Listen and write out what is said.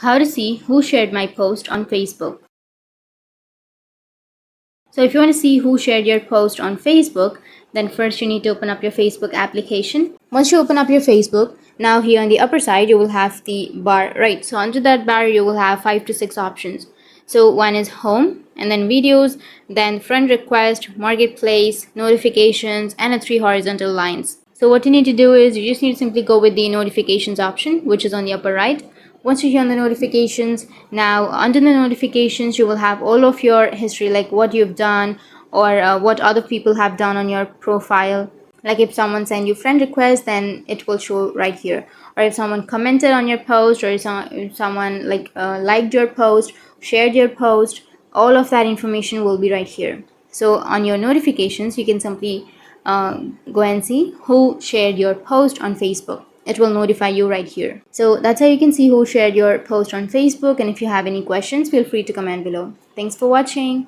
How to see who shared my post on Facebook. So if you want to see who shared your post on Facebook, then first you need to open up your Facebook application. Once you open up your Facebook, now here on the upper side you will have the bar, right? So under that bar you will have 5 to 6 options. So one is home, and then videos, then friend request, marketplace, notifications, and 3 horizontal lines. So what you need to do is you just need to simply go with the notifications option, which is on the upper right. Once you hear the notifications, now under the notifications you will have all of your history, like what you've done or what other people have done on your profile. Like if someone sent you friend request, then it will show right here. Or if someone commented on your post, or if someone liked your post, shared your post, all of that information will be right here. So on your notifications you can simply go and see who shared your post on Facebook. It will notify you right here. So that's how you can see who shared your post on Facebook. And if you have any questions, feel free to comment below. Thanks for watching.